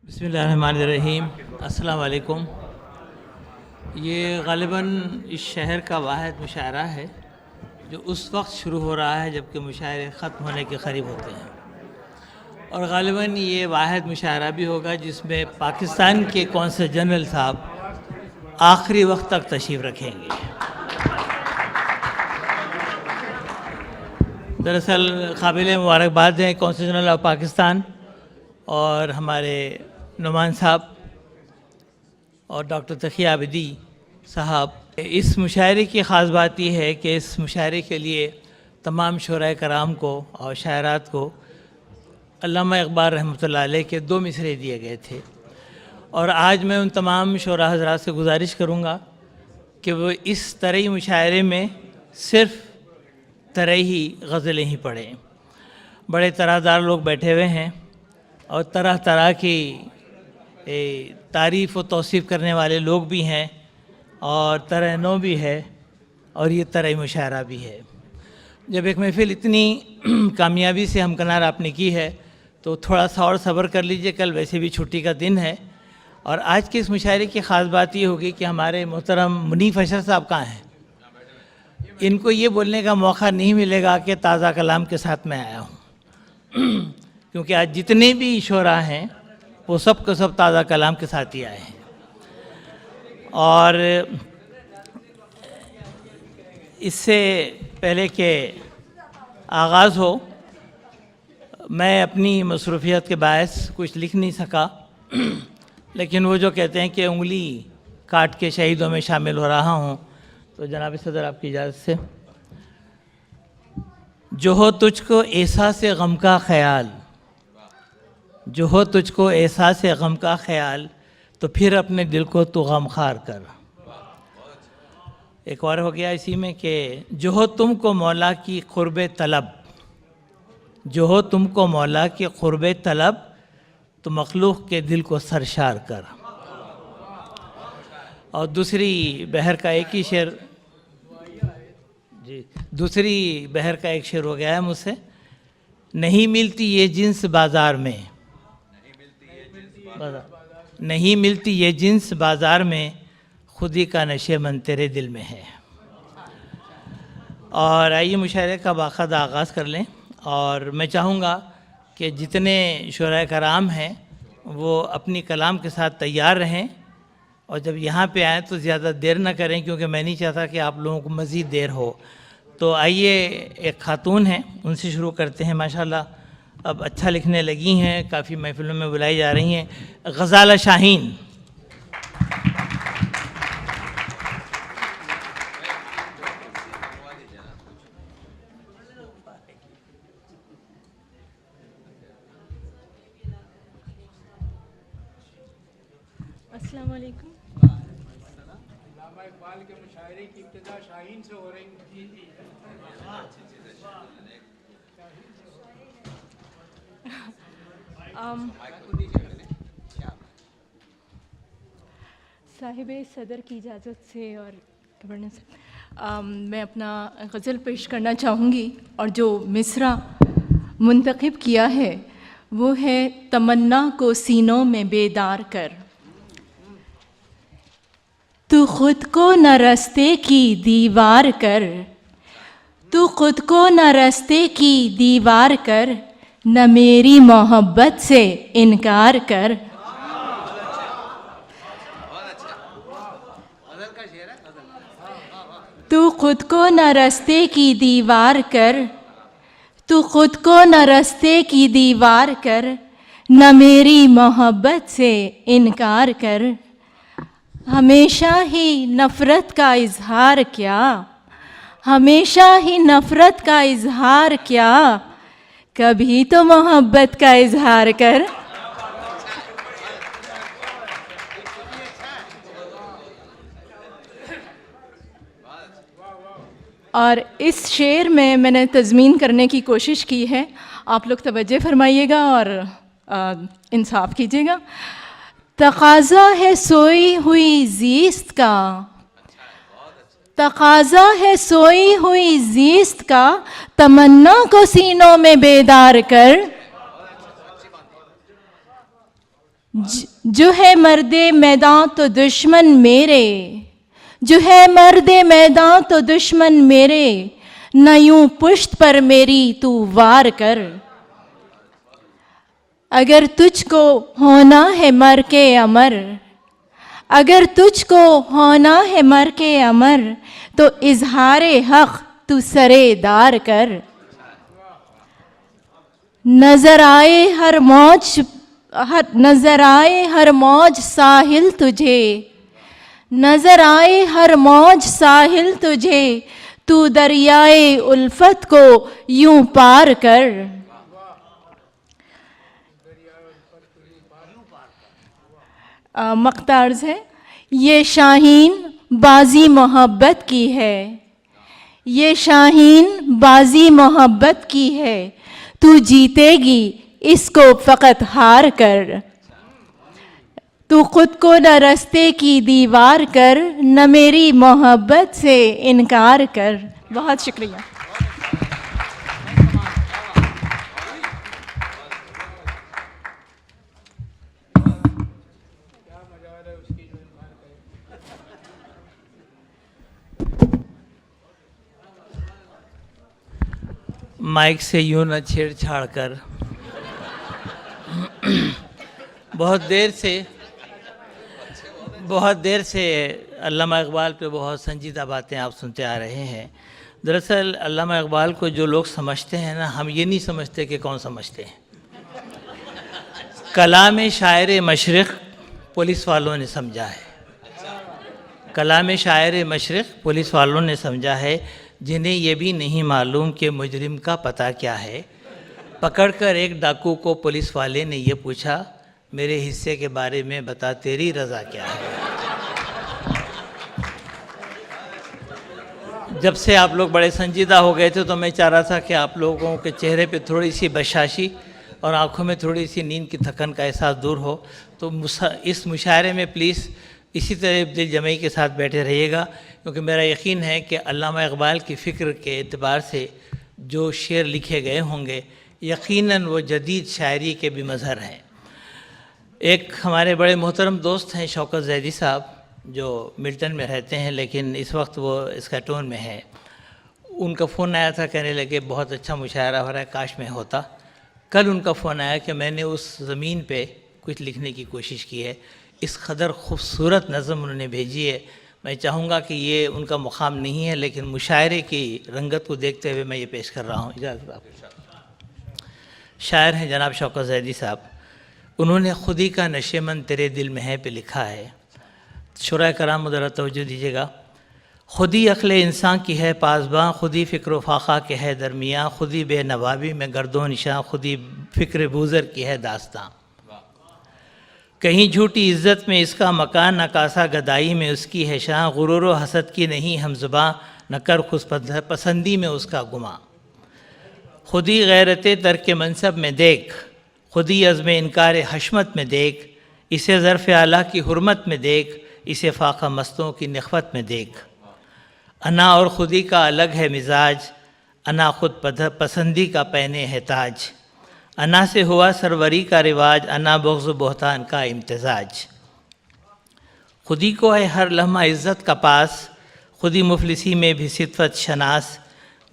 बिस्मिल्लाहिर्रहमानिर्रहीम। अस्सलाम वालेकुम। ये ग़ालिबन इस शहर का वाहिद मुशायरा है जो उस वक्त शुरू हो रहा है जबकि मुशायरे ख़त्म होने के करीब होते हैं, और ग़ालिबन ये वाहिद मुशायरा भी होगा जिसमें पाकिस्तान के कौंसल जनरल साहब आखिरी वक्त तक तशरीफ़ रखेंगे। दरअसल काबिल मुबारकबाद हैं कौंसल जनरल ऑफ पाकिस्तान और हमारे नुमान साहब और डॉक्टर तकी आबिदी साहब। इस मुशायरे की ख़ास बात यह है कि इस मुशायरे के लिए तमाम शुरा कराम को और शायरात को अल्लामा इक़बाल रहमतुल्लाह अलैह के 2 मिसरे दिए गए थे, और आज मैं उन तमाम शुरा हज़रात से गुजारिश करूँगा कि वो इस तरह मुशायरे में सिर्फ़ तरही गज़लें ही पढ़ें। बड़े तरहदार लोग बैठे हुए हैं और तरह तरह की तारीफ़ व तौसीफ़ करने वाले लोग भी हैं, और तरह-नो भी है, और ये तरह मुशायरा भी है। जब एक महफ़िल इतनी कामयाबी से हमकनार आपने की है तो थोड़ा सा और सब्र कर लीजिए, कल वैसे भी छुट्टी का दिन है। और आज के इस मुशायरे की ख़ास बात ये होगी कि हमारे मोहतरम मुनीफ़ अशर साहब कहाँ हैं। इनको ये बोलने का मौका नहीं मिलेगा कि ताज़ा कलाम के साथ मैं आया हूँ, क्योंकि आज जितने भी शोरा हैं वो सब को सब ताज़ा कलाम के साथ ही आए हैं। और इससे पहले कि आगाज़ हो, मैं अपनी मसरूफ़ियत के बायस कुछ लिख नहीं सका, लेकिन वो जो कहते हैं कि उंगली काट के शहीदों में शामिल हो रहा हूँ, तो जनाब सदर आपकी इजाज़त से। जो हो तुझको एहसास गम का ख़याल, जो हो तुझको एहसास गम का ख़याल, तो फिर अपने दिल को तू गमखार कर। एक और हो गया इसी में कि जो हो तुमको मौला की क़ुर्ब तलब, जो हो तुमको मौला की क़ुर्ब तलब, तो मखलूक़ के दिल को सरशार कर। और दूसरी बहर का एक ही शेर, जी दूसरी बहर का एक शेर हो गया है मुझसे। नहीं मिलती ये जिन्स बाज़ार में, नहीं मिलती ये जिन्स बाज़ार में, खुदी का नशे मन तेरे दिल में है। और आइए मुशायरे का बाकायदा आगाज़ कर लें। और मैं चाहूँगा कि जितने शुरा कराम हैं वो अपनी कलाम के साथ तैयार रहें, और जब यहाँ पे आएँ तो ज़्यादा देर ना करें, क्योंकि मैं नहीं चाहता कि आप लोगों को मज़ीद देर हो। तो आइए, एक खातून हैं, उनसे शुरू करते हैं। माशाल्लाह अब अच्छा लिखने लगी हैं, काफ़ी महफ़िलों में बुलाई जा रही हैं। ग़ज़ाला शाहीन। अस्सलाम वालेकुम। अल्लामा इक़बाल के मुशायरे की इब्तिदा शाहीन से हो रही थी। साहिब सदर की इजाज़त से और गवर्नर से मैं अपना गज़ल पेश करना चाहूँगी, और जो मिसरा मुंतखब किया है वो है तमन्ना को सीनों में बेदार कर। तू खुद को न रास्ते की दीवार कर, तू खुद को न रास्ते की दीवार कर, न मेरी मोहब्बत से इनकार कर। तू खुद को न रास्ते की दीवार कर, तू खुद को न रास्ते की दीवार कर, न मेरी मोहब्बत से इनकार कर। हमेशा ही नफ़रत का इज़हार क्या, हमेशा ही नफ़रत का इज़हार क्या, कभी तो मोहब्बत का इज़हार कर। और इस शेर में मैंने तज़मीन करने की कोशिश की है, आप लोग तवज्जो फरमाइएगा और इंसाफ कीजिएगा। तकाज़ा है सोई हुई ज़ीस्त का, तकाज़ा है सोई हुई ज़ीस्त का, तमन्ना को सीनों में बेदार कर। जो है मर्दे मैदान तो दुश्मन मेरे, जो है मर्दे मैदान तो दुश्मन मेरे, न यूं पुश्त पर मेरी तू वार कर। अगर तुझको होना है मर के अमर, अगर तुझको होना है मर के अमर, तो इजहारे हक तू सरेदार कर। नजर आए हर मौज साहिल तुझे, नजर आए हर मौज साहिल तुझे, तू दरियाए उल्फत को यूं पार कर। मख्तार्ज है, ये शाहीन बाजी मोहब्बत की है, ये शाहीन बाजी मोहब्बत की है, तू जीतेगी इसको फ़कत हार कर। तू खुद को न रास्ते की दीवार कर, न मेरी मोहब्बत से इनकार कर। बहुत शुक्रिया। माइक से यूं न छेड़छाड़ कर। बहुत देर से अल्लामा इकबाल पे बहुत संजीदा बातें आप सुनते आ रहे हैं। दरअसल अल्लामा इकबाल को जो लोग समझते हैं ना, हम ये नहीं समझते कि कौन समझते हैं। कलाम शायर मशरिक़ पुलिस वालों ने समझा है, कलाम शायर मशरिक़ पुलिस वालों ने समझा है, जिन्हें ये भी नहीं मालूम कि मुजरिम का पता क्या है। पकड़कर एक डाकू को पुलिस वाले ने ये पूछा, मेरे हिस्से के बारे में बता, तेरी रज़ा क्या है। जब से आप लोग बड़े संजीदा हो गए थे तो मैं चाह रहा था कि आप लोगों के चेहरे पे थोड़ी सी बशाशी और आंखों में थोड़ी सी नींद की थकन का एहसास दूर हो। तो इस मुशायरे में प्लीज़ इसी तरह दिल जमई के साथ बैठे रहिएगा, क्योंकि मेरा यकीन है कि अल्लामा इकबाल की फ़िक्र के एतबार से जो शेर लिखे गए होंगे यकीनन वो जदीद शायरी के भी मज़हर हैं। एक हमारे बड़े मोहतरम दोस्त हैं शौकत ज़ैदी साहब, जो मिल्टन में रहते हैं लेकिन इस वक्त वो स्कैटोन में है। उनका फ़ोन आया था, कहने लगे बहुत अच्छा मुशायरा हो रहा है, काश में होता। कल उनका फ़ोन आया कि मैंने उस ज़मीन पे कुछ लिखने की कोशिश की है। इस कदर खूबसूरत नज़म उन्होंने भेजी है। मैं चाहूँगा कि ये उनका मुकाम नहीं है, लेकिन मुशायरे की रंगत को देखते हुए मैं ये पेश कर रहा हूँ। इजाज़त आप। शायर हैं जनाब शौकत ज़ैदी साहब। उन्होंने खुदी का नशेमन तेरे दिल में है पे लिखा है। शुरा कराम ज़रा तवज्जो दीजिएगा। खुदी अक्ल इंसान की है पासबां, खुदी फ़िक्र फाखा के है दरमियाँ, खुदी बेनवाबी में गर्दो निशां, खुदी फ़िक्र बूज़र की है दास्तां। कहीं झूठी इज़्ज़त में इसका मकान, नकासा गदाई में उसकी है शां, गुरूर व हसद की नहीं हम ज़ुबां, न कर खुश पसंदी में उसका गुमां। खुदी गैरत तर्क मनसब में देख, खुदी अज़्म इनकार हशमत में देख, इसे ज़र्फ़ आला की हुर्मत में देख, इसे फ़ाक़ा मस्तों की निख़वत में देख। अना और खुदी का अलग है मिजाज, अना खुद पसंदी का पहने है ताज। अना से हुआ सरवरी का रिवाज, अना बुग़्ज़ बोहतान का इम्तिज़ाज। खुदी को है हर लम्हा इज़्ज़त का पास, खुदी मुफलिसी में भी सितवत शनास,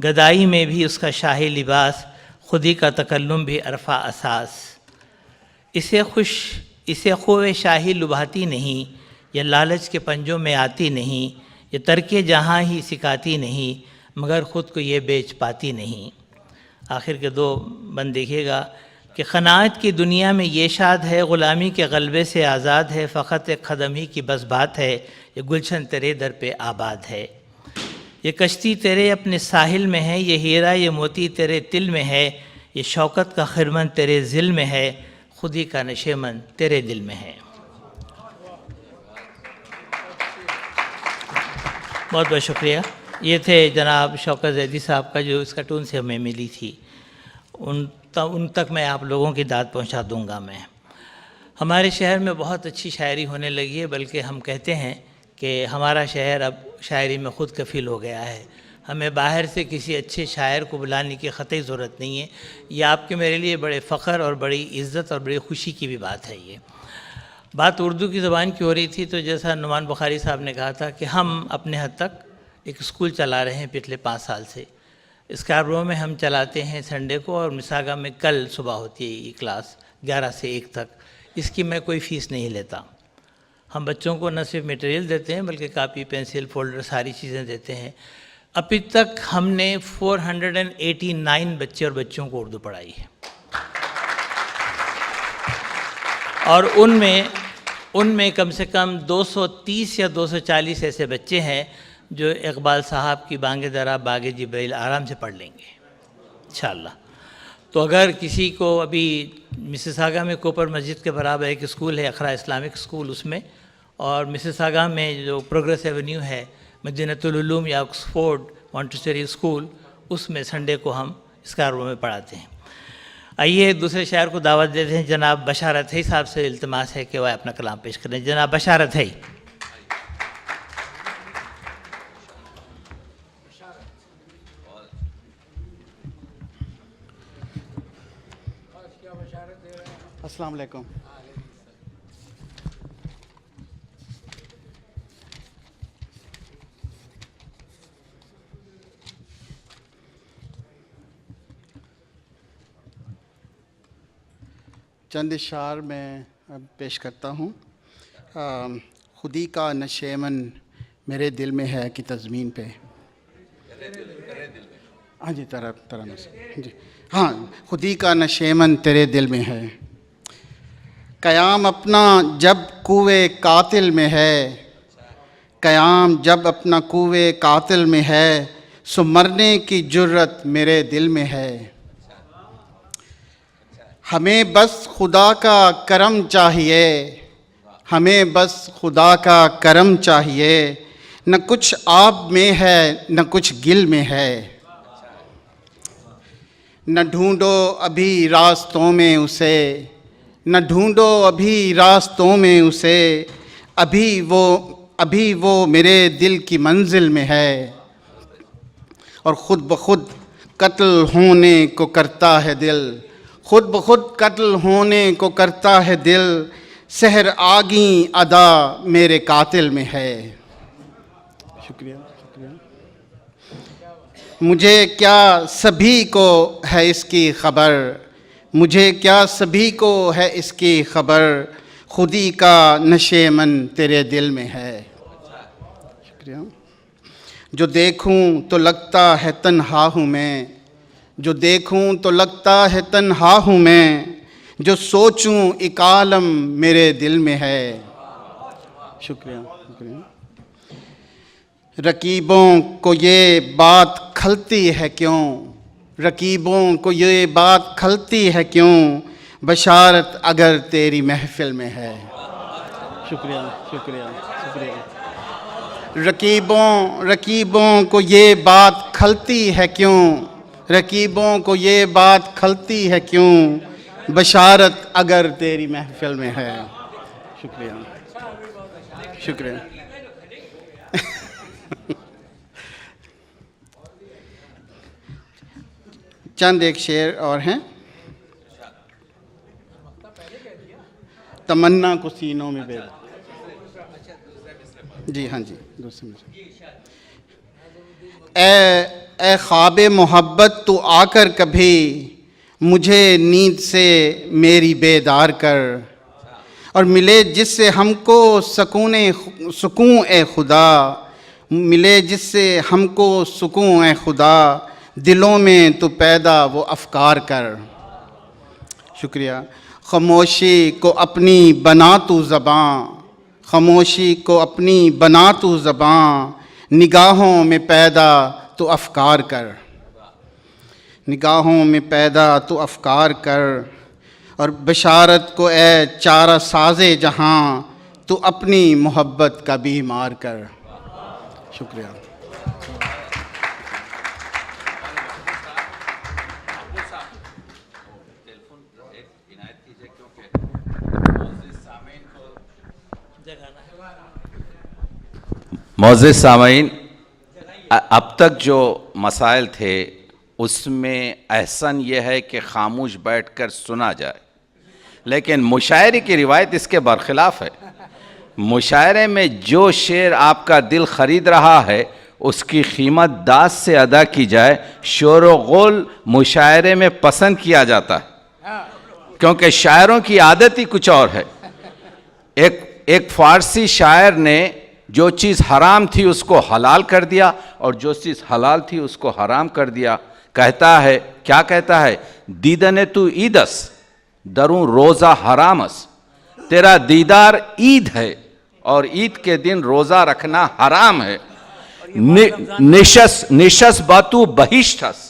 गदाई में भी उसका शाही लिबास, खुदी का तकल्लुम भी अरफा असास। इसे ख़ुए शाही लुभाती नहीं, यह लालच के पंजों में आती नहीं, ये तरके जहाँ ही सिखाती नहीं, मगर ख़ुद को ये बेच पाती नहीं। आखिर के दो बंद देखिएगा कि क़नाअत की दुनिया में ये शाद है, ग़ुलामी के ग़लबे से आज़ाद है, फ़क़त एक क़दम ही की बस बात है, ये गुलशन तेरे दर पे आबाद है। ये कश्ती तेरे अपने साहिल में है, ये हीरा ये मोती तेरे तिल में है, ये शौकत का खिरमन तेरे ज़िल में है, खुदी का नशेमन तेरे दिल में है। बहुत बहुत शुक्रिया। ये थे जनाब शौकत ज़ैदी साहब का जो इस कार्टून से हमें मिली थी, उन तक मैं आप लोगों की दाद पहुंचा दूंगा। मैं हमारे शहर में बहुत अच्छी शायरी होने लगी है, बल्कि हम कहते हैं कि हमारा शहर अब शायरी में ख़ुद कफ़ील हो गया है। हमें बाहर से किसी अच्छे शायर को बुलाने की क़तई ज़रूरत नहीं है। ये आपके मेरे लिए बड़े फ़ख्र और बड़ी इज़्ज़त और बड़ी खुशी की भी बात है। ये बात उर्दू की ज़बान की हो रही थी, तो जैसा नुमान बुखारी साहब ने कहा था कि हम अपने हद तक एक स्कूल चला रहे हैं पिछले 5 साल से। स्कार्बरो में हम चलाते हैं संडे को, और मिसागा में कल सुबह होती है ये क्लास 11 से 1 तक। इसकी मैं कोई फ़ीस नहीं लेता। हम बच्चों को न सिर्फ मटेरियल देते हैं बल्कि कापी, पेंसिल, फोल्डर, सारी चीज़ें देते हैं। अभी तक हमने 489 बच्चे और बच्चों को उर्दू पढ़ाई है, और उनमें कम से कम 230 या 240 ऐसे बच्चे हैं जो इकबाल साहब की बांगे दरा बागे जिब्राइल आराम से पढ़ लेंगे इंशाअल्लाह। तो अगर किसी को, अभी मिसिसागा में कोपर मस्जिद के बराबर एक स्कूल है, अखरा इस्लामिक स्कूल, उसमें, और मिसिसागा में जो प्रोग्रेस एवेन्यू है, मदीनतुल उलूम या ऑक्सफोर्ड मॉन्टेसरी स्कूल, उसमें संडे को हम स्कार्बरो में पढ़ाते हैं। आइए दूसरे शायर को दावत देते हैं। जनाब बशारत है साहब से इल्तिमास है कि वह अपना कलाम पेश करें। जनाब बशारत है। अस्सलाम वालेकुम। चंद इशार मैं पेश करता हूँ। खुदी का नशेमन मेरे दिल में है कि तज़मीन पे, हाँ जी, तरह जी, हाँ, खुदी का नशेमन तेरे दिल में है। क़याम अपना जब कुए कातिल में है, क़याम जब अपना कुए कातिल में है, सो मरने की जुर्रत मेरे दिल में है। हमें बस खुदा का करम चाहिए, हमें बस खुदा का करम चाहिए, न कुछ आब में है न कुछ गिल में है। न ढूंढो अभी रास्तों में उसे, न ढूंढो अभी रास्तों में उसे, अभी वो मेरे दिल की मंजिल में है। और ख़ुद ब खुद कत्ल होने को करता है दिल, खुद ब खुद कत्ल होने को करता है दिल, सहर आगी अदा मेरे कातिल में है। शुक्रिया। मुझे क्या सभी को है इसकी खबर, मुझे क्या सभी को है इसकी खबर, खुदी का नशेमन तेरे दिल में है। शुक्रिया। जो देखूं तो लगता है तन्हा हूँ मैं, जो देखूं तो लगता है तन्हा हूँ मैं, जो सोचूं एक आलम मेरे दिल में है। शुक्रिया। रकीबों को ये बात खलती है क्यों, रकीबों को ये बात खलती है क्यों, बशारत अगर तेरी महफिल में है। शुक्रिया। रकीबों को ये बात खलती है क्यों, रकीबों को ये बात खलती है क्यों, बशारत अगर तेरी महफिल में है। शुक्रिया। चंद एक शेर और हैं। तमन्ना को सीनों में बेद, जी हाँ जी, दूसरे में। ए ख्वाबे मोहब्बत तू आकर कभी, मुझे नींद से मेरी बेदार कर, और मिले जिससे हमको सुकून ए खुदा, मिले जिससे हमको सुकून ए खुदा, दिलों में तो पैदा वो अफकार कर। शुक्रिया। खामोशी को अपनी बना तू ज़बां, खामोशी को अपनी बना तू ज़बां, निगाहों में पैदा तो अफकार कर, निगाहों में पैदा तो अफकार कर, और बशारत को ए चारा साज़े जहाँ, तो अपनी मोहब्बत का बीमार कर। शुक्रिया। मौज़िज़ सामीन, अब तक जो मसाइल थे उसमें एहसन यह है कि खामोश बैठकर सुना जाए, लेकिन मुशायरे की रिवायत इसके बरखिलाफ है। मुशायरे में जो शेर आपका दिल खरीद रहा है उसकी कीमत दाद से अदा की जाए, शोर व गुल मुशायरे में पसंद किया जाता है, क्योंकि शायरों की आदत ही कुछ और है। एक फारसी शायर ने जो चीज़ हराम थी उसको हलाल कर दिया और जो चीज़ हलाल थी उसको हराम कर दिया। कहता है, क्या कहता है? दीदने तू ईदस दरूं रोज़ा हरामस, तेरा दीदार ईद है और ईद के दिन रोज़ा रखना हराम है। निशस बातू बहिष्ठस,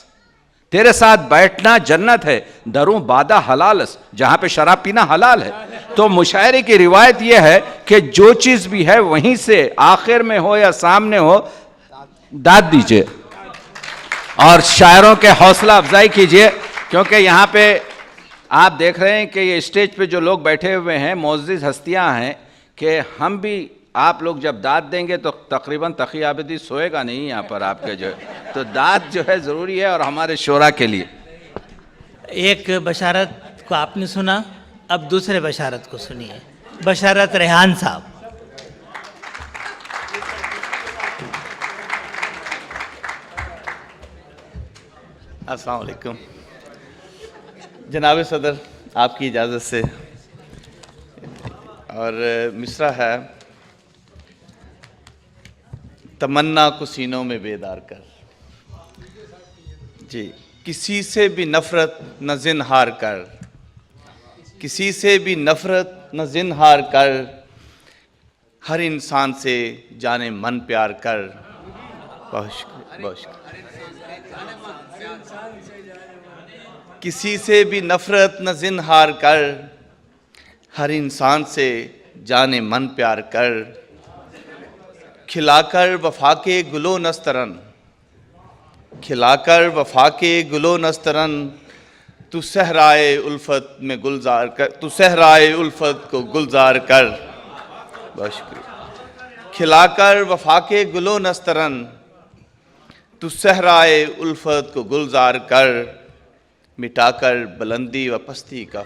तेरे साथ बैठना जन्नत है, दरूं बादा हलालस, जहां पे शराब पीना हलाल है। तो मुशायरे की रिवायत यह है कि जो चीज़ भी है वहीं से आखिर में हो या सामने हो दाद दीजिए और शायरों के हौसला अफजाई कीजिए, क्योंकि यहाँ पे आप देख रहे हैं कि ये स्टेज पे जो लोग बैठे हुए हैं मोअज़्ज़िज़ हस्तियाँ हैं कि हम भी, आप लोग जब दाद देंगे तो तकरीबन तकी आबिदी सोएगा नहीं यहाँ पर आपके जो, तो दाद जो है ज़रूरी है और हमारे शोरा के लिए। एक बशारत को आपने सुना, अब दूसरे बशारत को सुनिए। बशारत रेहान साहब। अस्सलाम वालेकुम जनाब सदर, आपकी इजाज़त से। और मिसरा है, तमन्ना को सीनों में बेदार कर, जी किसी से भी नफ़रत न ज़िन्हार कर, किसी से भी नफ़रत न ज़िन्हार कर, हर इंसान से जाने मन प्यार कर। बहुत शुक्रिया, बहुत शुक्रिया। किसी से भी नफ़रत न ज़िन्हार कर, हर इंसान से जाने मन प्यार कर, खिलाकर वफा के गुलो नस्तरन, खिलाकर वफा के गुलो नस्तरन, तू सहराए उल्फत में गुलजार कर, तू सहराए उल्फत को गुलजार कर। बहुत शुक्रिया। खिलाकर वफा के गुलो नस्तरन, तू सहराए उल्फत को गुलजार कर, मिटाकर बुलंदी व पस्ती का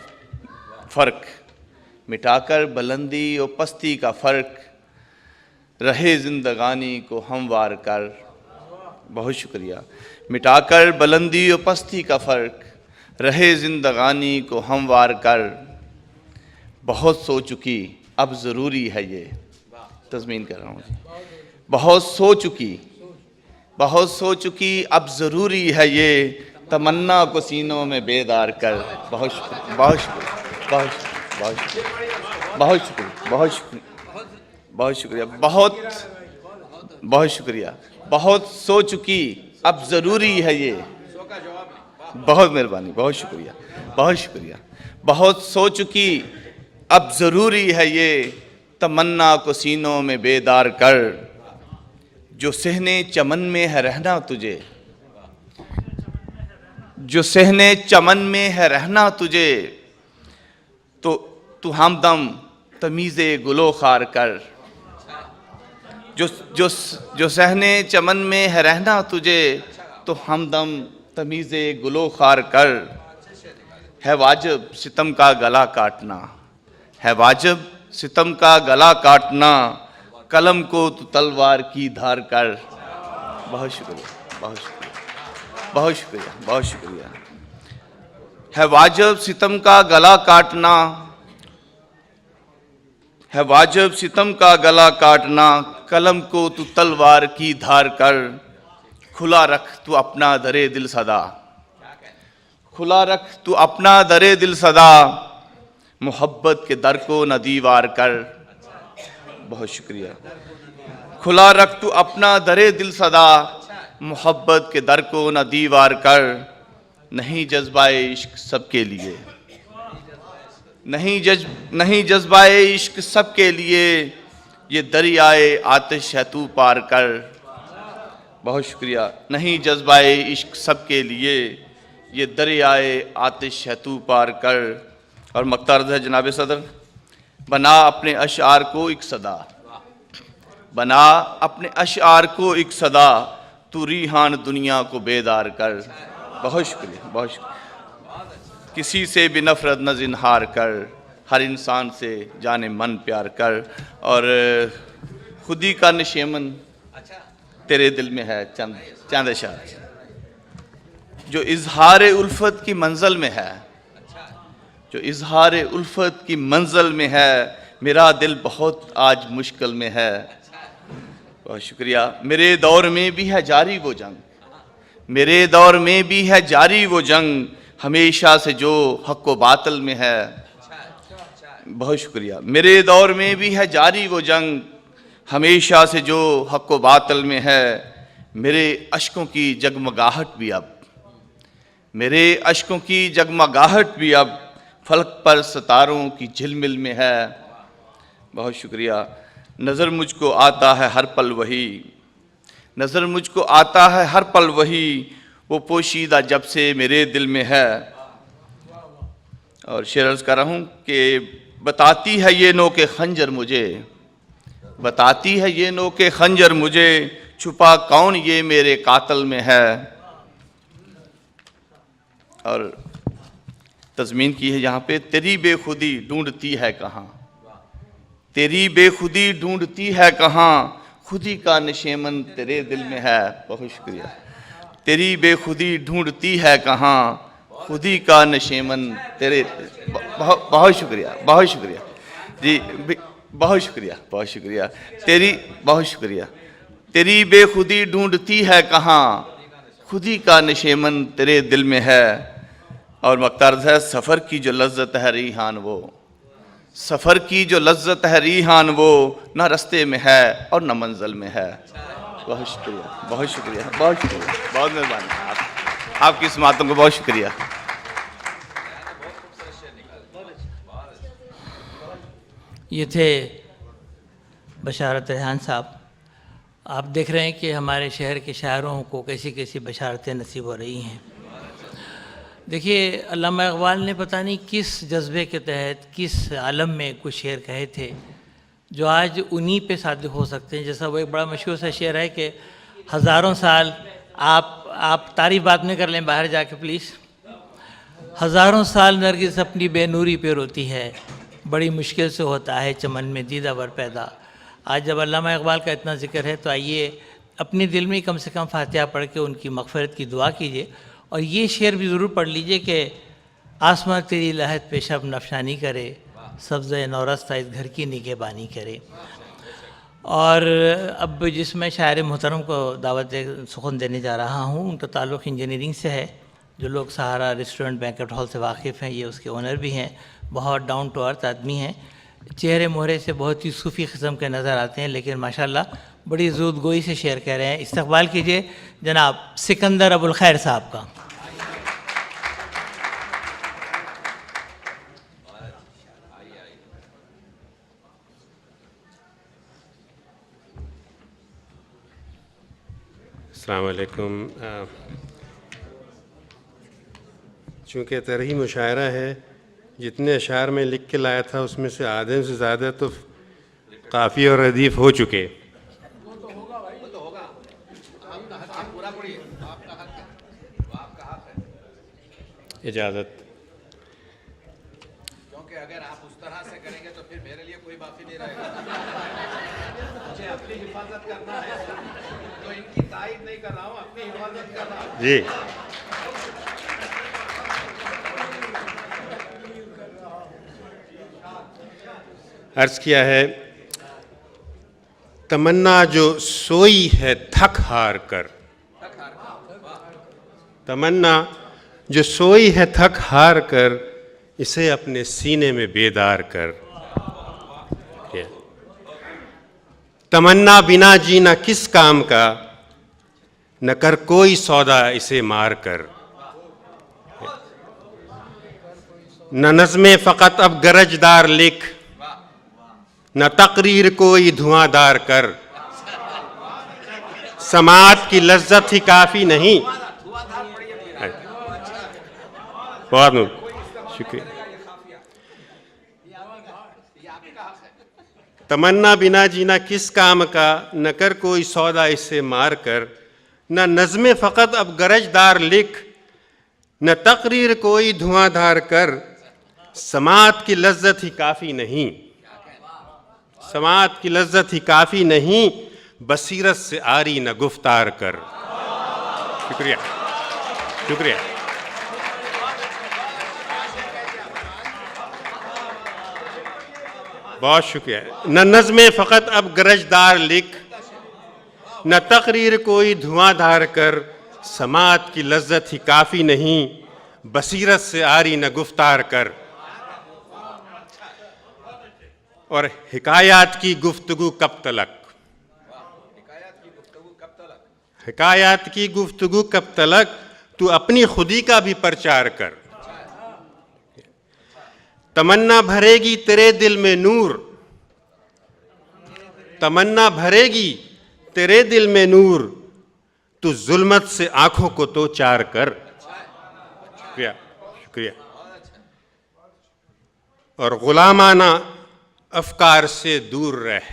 फ़र्क, मिटाकर बुलंदी व पस्ती का फ़र्क, रहे ज़िंदगानी को हमवार कर। बहुत शुक्रिया। मिटाकर बुलंदी व पस्ती का फ़र्क, रहे ज़िंदगानी को हमवार कर, बहुत सो चुकी अब ज़रूरी है ये, तज़मीन कर रहा हूँ जी, बहुत सो चुकी, बहुत सो चुकी अब ज़रूरी है ये, तमन्ना को सीनों में बेदार कर। बहुत शुक्रिया, बहुत शुक्रिया, बहुत शुक्रिया, बहुत शुक्रिया, बहुत शुक्रिया, बहुत शुक्रिया, बहुत बहुत शुक्रिया। बहुत सो चुकी अब ज़रूरी है ये, बहुत मेहरबानी, बहुत शुक्रिया, बहुत शुक्रिया। बहुत सो चुकी अब ज़रूरी है ये, तमन्ना को सीनों में बेदार कर, जो सहने चमन में है रहना तुझे, जो सहने चमन में है रहना तुझे, तो तू हमदम तमीज़े गुलो खार कर, जो जो जो सहने चमन में है रहना तुझे, तो हमदम तमीज़े गुलो खार कर, है वाजिब सितम का गला काटना, है वाजिब सितम का गला काटना, कलम को तू तलवार की धार कर। बहुत शुक्रिया, बहुत शुक्रिया, बहुत शुक्रिया, बहुत शुक्रिया। है वाजिब सितम का गला काटना, है वाजिब सितम का गला काटना, कलम को तू तलवार की धार कर, खुला रख तू अपना दरे दिल सदा, खुला रख तू अपना दरे दिल सदा, मोहब्बत के दर को न दीवार कर। बहुत शुक्रिया। खुला रख तू अपना दरे दिल सदा, मोहब्बत के दर को न दीवार कर, नहीं जज्बाए इश्क सबके लिए, नहीं जज्बाए इश्क सबके लिए, ये दरियाए आतिश है तू पार कर। बहुत शुक्रिया। नहीं जज्बाए इश्क सबके लिए, ये दरियाए आतिश है तू पार कर। और मक्तारद है जनाब सदर, बना अपने अशआर को एक सदा, बना अपने अशआर को एक सदा, तू रिहान दुनिया को बेदार कर। बहुत शुक्रिया, बहुत शुक्रिया। किसी से भी नफरत न ज़िन्हार कर, हर इंसान से जाने मन प्यार कर, और खुदी का नशेमन तेरे दिल में है चंद अशार, जो इजहार उल्फत की मंजिल में है, जो इजहार उल्फत की मंजिल में है, मेरा दिल बहुत आज मुश्किल में है। बहुत शुक्रिया। मेरे दौर में भी है जारी वो जंग, मेरे दौर में भी है जारी वो जंग, हमेशा से जो हक व बातिल में है। बहुत शुक्रिया। मेरे दौर में भी है जारी वो जंग, हमेशा से जो हक व बातिल में है। मेरे अश्कों की जगमगाहट भी अब, मेरे अश्कों की जगमगाहट भी अब फलक पर सितारों की झिलमिल में है। बहुत शुक्रिया। नज़र मुझको आता है हर पल वही, नज़र मुझको आता है हर पल वही, वो पोशीदा जब से मेरे दिल में है। और शेर अर्ज़ कर रहा हूँ कि बताती है ये नो के खंजर मुझे, बताती है ये नो के खंजर मुझे, छुपा कौन ये मेरे कातिल में है। और तज़मीन की है यहाँ पे, तेरी बेखुदी ढूंढती है कहाँ, तेरी बेखुदी ढूंढती है कहाँ, खुदी का नशेमन तेरे दिल में है। बहुत शुक्रिया। तेरी बेखुदी ढूंढती है कहाँ, खुदी का नशेमन तेरे, बहुत शुक्रिया, बहुत शुक्रिया जी, बहुत शुक्रिया, बहुत शुक्रिया। बहुत शुक्रिया। तेरी बेखुदी ढूंढती है कहाँ, खुदी का नशेमन तेरे दिल में है। और मक्तार्ज़ है, सफ़र की जो लज्जत है रिहान वो, सफ़र की जो लज्जत है रिहान वो, ना रास्ते में है और ना मंजिल में है। बहुत शुक्रिया, बहुत शुक्रिया, बहुत शुक्रिया, बहुत मेहरबानी। आपकी इस बातों को बहुत शुक्रिया। ये थे बशारत रेहान साहब। आप देख रहे हैं कि हमारे शहर के शायरों को कैसी कैसी बशारतें नसीब हो रही हैं। देखिए, अल्लामा इक़बाल ने पता नहीं किस जज्बे के तहत, किस आलम में कुछ शेर कहे थे जो आज उन्हीं पे सादिक़ हो सकते हैं। जैसा वो एक बड़ा मशहूर सा शेर है कि हज़ारों साल, आप तारीफ़ बात में कर लें बाहर जाके प्लीज़। हज़ारों साल नरगिस अपनी बेनूरी पे रोती है, बड़ी मुश्किल से होता है चमन में दीदा वर पैदा। आज जब अल्लामा इक़बाल का इतना ज़िक्र है तो आइए अपने दिल में कम से कम फातिहा पढ़ के उनकी मग़फ़िरत की दुआ कीजिए। और ये शेर भी ज़रूर पढ़ लीजिए कि आसमां तेरी लहत पे शब नफशानी करे, सब्ज़ नौरस्ता इस घर की निगहबानी करे। और अब जिसमें शायर मोहतरम को दावत सुखन देने जा रहा हूँ, उनका ताल्लुक़ इंजीनियरिंग से है। जो लोग सहारा रेस्टोरेंट बैंकेट हॉल से वाकिफ़ हैं, ये उसके ओनर भी हैं। बहुत डाउन टू अर्थ आदमी हैं, चेहरे मोहरे से बहुत ही सूफ़ी किस्म के नज़र आते हैं, लेकिन माशाल्लाह बड़ी ज़ूद गोई से शेर कह रहे हैं। इस्तक़बाल कीजिए जनाब सिकंदर अबुल खैर साहब का। अस्सलाम वालेकुम। चूँकि तरही मुशायरा है, जितने अशार में लिख के लाया था उसमें से आधे से ज़्यादा तो काफ़ी और रदीफ़ हो चुके। इजाज़त। क्योंकि अगर आप उस तरह से करेंगे तो फिर मेरे लिए कोई बाकी नहीं रहेगा। मुझे अपनी हिफाजत करना है, तो इनकी तारीफ नहीं कर रहा हूँ, अपनी हिफाजत कर रहा हूँ जी। अर्ज़ किया है, तमन्ना जो सोई है थक हार कर, तमन्ना जो सोई है थक हार कर, इसे अपने सीने में बेदार कर। तमन्ना बिना जीना किस काम का, न कर कोई सौदा इसे मार कर। न नज़्में फ़कत अब गरजदार लिख, न तकरीर कोई धुआंधार कर। समात की लज्जत ही काफ़ी नहीं। बहुत शुक्रिया। तमन्ना बिना जीना किस काम का, न कर कोई सौदा इससे मार कर। न नज़्में फ़कत अब गरजदार लिख, न तकरीर कोई धुआंधार कर। समात की लज्जत ही काफ़ी नहीं, समात की लज्जत ही काफ़ी नहीं, बसीरत से आरी न गुफ्तार कर। शुक्रिया, शुक्रिया। बहुत शुक्रिया। न नज़्में फ़कत अब गरजदार लिख, न तकरीर कोई धुआंधार कर, समात की लज्जत ही काफ़ी नहीं, बसीरत से आरी न गुफ्तार कर। और हिकायात की गुफ्तगू कब तलक, हिकायात की गुफ्तगू कब तलक, तू अपनी खुदी का भी प्रचार कर। तमन्ना भरेगी तेरे दिल में नूर, तमन्ना भरेगी तेरे दिल में नूर, तू जुल्मत से आंखों को तो चार कर। शुक्रिया, शुक्रिया। और गुलामाना अफकार से दूर रह,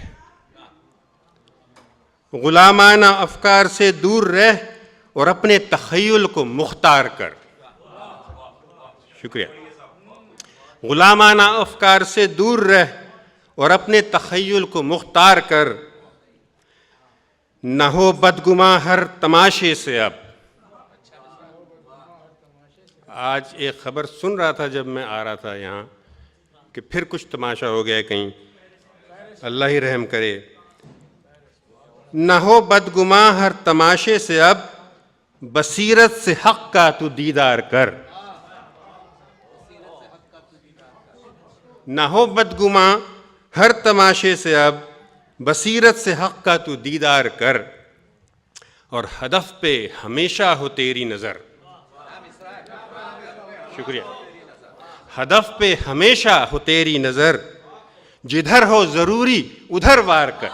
गुलामाना अफकार से दूर रह और अपने तखय्युल को मुख्तार कर। शुक्रिया। गुलामाना अफकार से दूर रह और अपने तखय्युल को मुख्तार कर, न हो बदगुमा हर तमाशे से। अब आज एक खबर सुन रहा था जब मैं आ रहा था यहाँ कि फिर कुछ तमाशा हो गया कहीं, अल्लाह ही रहम करे। न हो बदगुमा हर तमाशे से, अब बसीरत से हक का तू दीदार कर। न हो बदगुमा हर तमाशे से, अब बसीरत से हक का तू दीदार कर, और हदफ पे हमेशा हो तेरी नज़र। शुक्रिया। हदफ पे हमेशा हो तेरी नज़र, जिधर हो ज़रूरी उधर वार कर।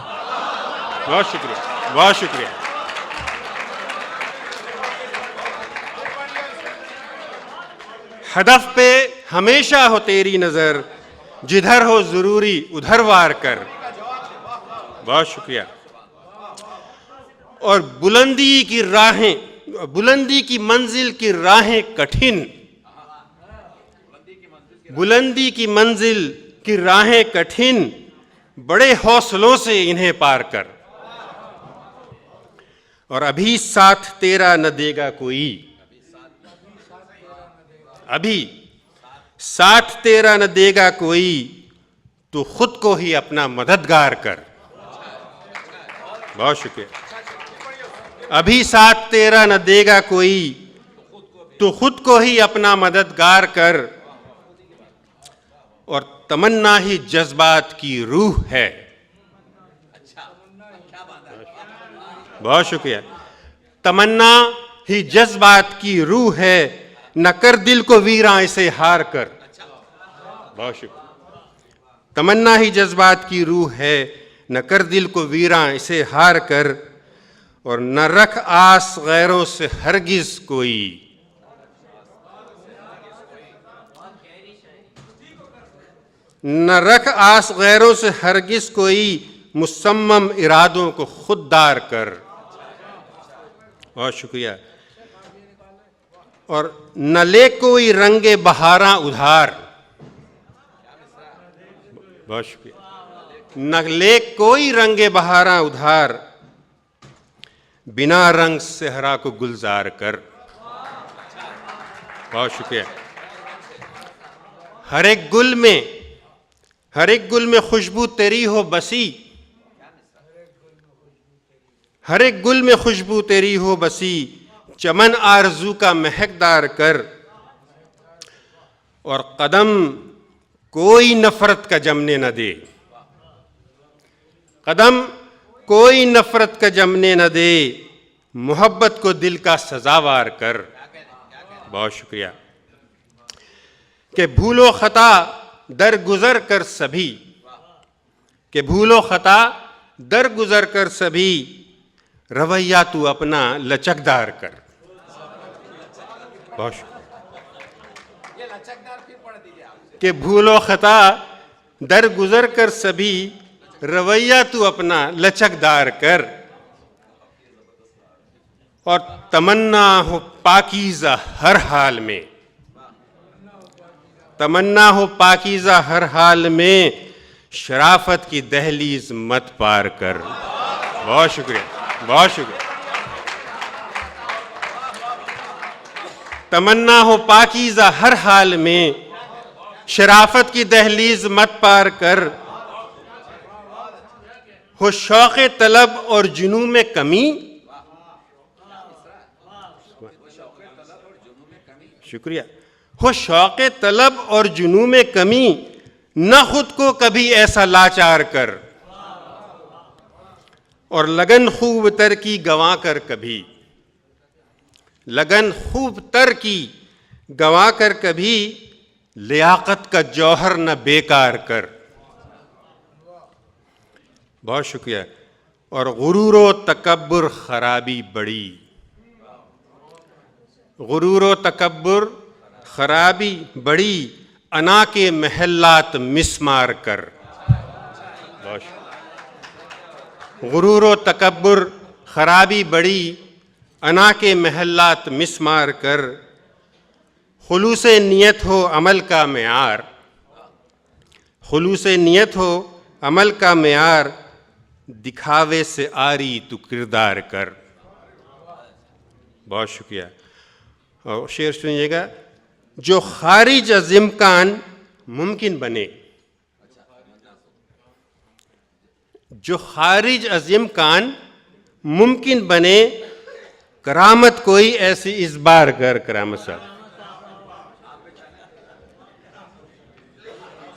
बहुत शुक्रिया, बहुत शुक्रिया। हदफ पे हमेशा हो तेरी नज़र, जिधर हो ज़रूरी उधर वार कर। बहुत शुक्रिया। और बुलंदी की राहें, बुलंदी की मंजिल की राहें कठिन, बुलंदी की मंजिल की राहें कठिन, बड़े हौसलों से इन्हें पार कर। और अभी साथ तेरा न देगा कोई, अभी साथ तेरा न देगा कोई, तू खुद को ही अपना मददगार कर। बहुत शुक्रिया। अभी साथ तेरा न देगा कोई, तू खुद को ही अपना मददगार कर, और तमन्ना ही जज्बात की रूह है। बहुत शुक्रिया। तमन्ना ही जज्बात की रूह है, न कर दिल को वीरां इसे हार कर। बहुत शुक्रिया। तमन्ना ही जज्बात की रूह है, न कर दिल को वीरां इसे हार कर, और न रख आस गैरों से हरगिज कोई, न रख आस गैरों से हरगिज कोई, मुसम्मम इरादों को खुददार कर। बहुत शुक्रिया। और न ले कोई रंगे बहारा उधार। बहुत शुक्रिया। न ले कोई रंगे बहारा उधार, बिना रंग सेहरा को गुलजार कर। बहुत शुक्रिया। हर एक गुल में खुशबू तेरी हो बसी, हर एक गुल में खुशबू तेरी हो बसी, चमन आरजू का महकदार कर, और कदम कोई नफरत का जमने न दे, कदम कोई नफरत का जमने न दे, मोहब्बत को दिल का सजावार कर। बहुत शुक्रिया। कि भूलो खता दर गुजर कर सभी, कि भूलो खता दर गुजर कर सभी, रवैया तू अपना लचकदार कर। बहुत शुक्रिया। कि भूलो खता दर गुजर कर सभी, रवैया तू अपना लचकदार कर, और तमन्ना हो पाकीज़ा हर हाल में, तमन्ना हो पाकीज़ा हर हाल में, शराफत की दहलीज मत पार कर। बहुत शुक्रिया, बहुत शुक्रिया। तमन्ना हो पाकीज़ा हर हाल में, शराफत की दहलीज मत पार कर। हो शौक़ तलब और जुनू में कमी, शुक्रिया। हो शौक़ तलब और जुनू में कमी, न खुद को कभी ऐसा लाचार कर। और लगन खूब तर की गंवा कर कभी, लगन खूब तर की गंवा कर कभी, लियाकत का जौहर न बेकार कर। बहुत शुक्रिया। और गुरूर तकब्बुर खराबी बड़ी, गुरूर तकब्बुर खराबी बड़ी, अना के महल्लात मिसमार कर। बहुत शुक्रिया। गुरूर तकब्बुर खराबी बड़ी, अना के महल्लात मिसमार कर। खुलूस नियत हो अमल का मेयार, खुलूस नियत हो अमल का मेयार, दिखावे से आरी तू किरदार कर। बहुत शुक्रिया। और शेर सुनिएगा। जो खारिज अज़ इम्कान मुमकिन बने, जो खारिज अज़ इम्कान मुमकिन बने, करामत कोई ऐसी इस बार कर। करामत साहब।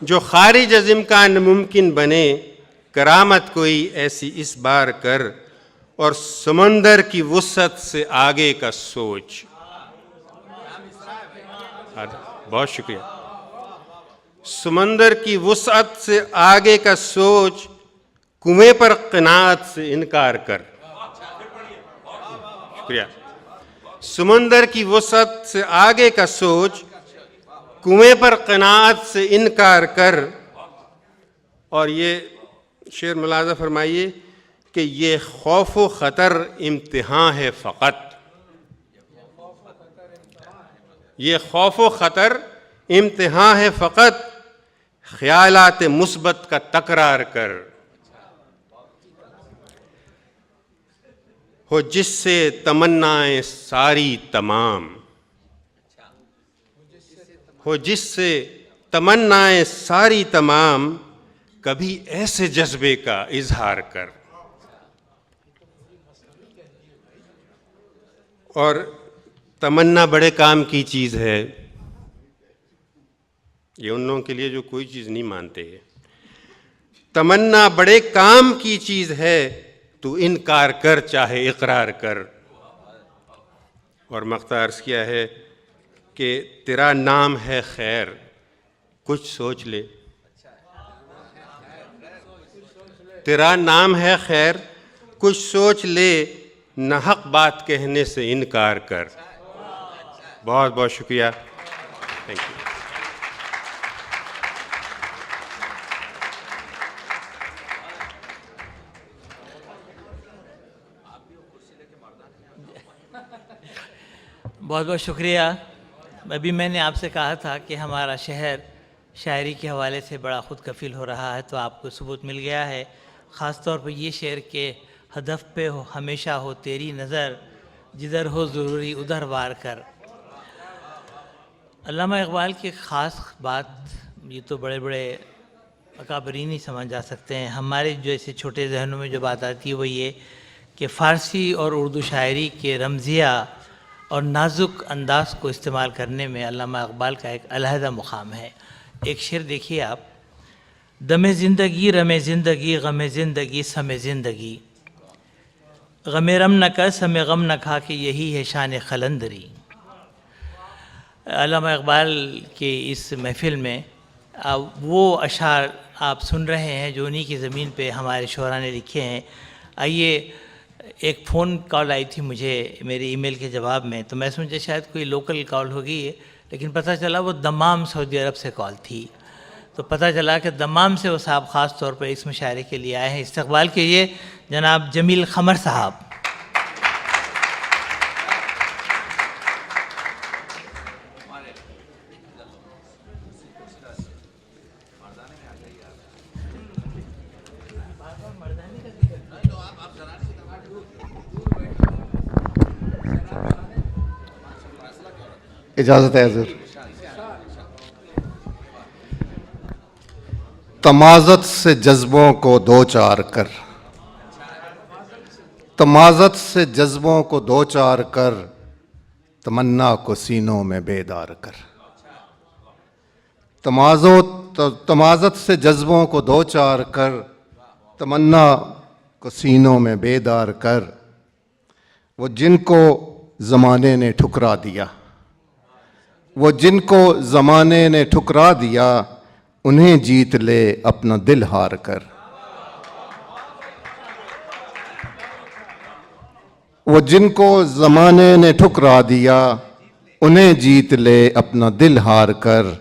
जो खारिज अज़ इम्कान मुमकिन बने, करामत कोई ऐसी इस बार कर। और समंदर की वुसअत से आगे का सोच। बहुत शुक्रिया। समंदर की वुसअत से आगे का सोच, कुएं पर क़नाअत से इनकार कर। शुक्रिया। समंदर की वुसअत से आगे का सोच, कुएं पर क़नाअत से इनकार कर। और ये शेर मुलाज़ा फरमाइए कि ये खौफ व ख़तर इम्तिहान है फ़कत, ये खौफ व ख़तर इम्तिहान है फ़कत, ख़यालात मुस्बत का तकरार कर। हो जिससे तमन्नाएं सारी तमाम, हो जिससे तमन्नाएं सारी तमाम, कभी ऐसे जज्बे का इजहार कर। और तमन्ना बड़े काम की चीज़ है। ये उन लोगों के लिए जो कोई चीज़ नहीं मानते हैं। तमन्ना बड़े काम की चीज़ है, तू इनकार कर चाहे इकरार कर। और मक़ता अर्ज़ किया है कि तेरा नाम है खैर, कुछ सोच ले। तेरा नाम है खैर, कुछ सोच ले, न हक बात कहने से इनकार कर। बहुत बहुत शुक्रिया। Thank you. बहुत बहुत शुक्रिया। अभी मैंने आपसे कहा था कि हमारा शहर शायरी के हवाले से बड़ा ख़ुद कफ़ील हो रहा है, तो आपको सबूत मिल गया है। ख़ास तौर पर ये शेर के हदफ पे हो हमेशा हो तेरी नज़र, जिधर हो ज़रूरी उधर वार कर। अल्लामा इक़बाल की ख़ास बात, ये तो बड़े बड़े अकाबरीन ही समझ जा सकते हैं। हमारे जैसे छोटे जहनों में जो बात आती है वो ये कि फ़ारसी और उर्दू शायरी के रमज़िया और नाजुक अंदाज़ को इस्तेमाल करने में अल्लामा इक़बाल का एक अलहदा मुक़ाम है। एक शेर देखिए आप। दमे ज़िंदगी रमे ज़िंदगी, गमे ज़िंदगी समे ज़िंदगी, गमे रम न कर समे गम न खा के, यही है शान क़लंदरी। अल्लामा इक़बाल के इस महफ़िल में वो अशार आप सुन रहे हैं जो उन्हीं की ज़मीन पे हमारे शोरा ने लिखे हैं। आइए, एक फ़ोन कॉल आई थी मुझे मेरे ईमेल के जवाब में, तो मैं सोचा शायद कोई लोकल कॉल होगी, लेकिन पता चला वो दमाम सऊदी अरब से कॉल थी। तो पता चला कि दमाम से वो साहब ख़ास तौर पर इस मुशायरे के लिए आए हैं। इस्तक़बाल कीजिए जनाब जमील ख़मर साहब। इजाज़त है हज़ूर। तमाज़त से जज्बों को दो चार कर, तमाज़त से जज्बों को दो चार कर, तमन्ना को सीनों में बेदार कर। तमाज़त से जज्बों को दो चार कर, तमन्ना को सीनों में बेदार कर। वो जिनको ज़माने ने ठुकरा दिया, वो जिनको ज़माने ने ठुकरा दिया, उन्हें जीत ले अपना दिल हार कर। वो जिनको ज़माने ने ठुकरा दिया, उन्हें जीत ले अपना दिल हार कर।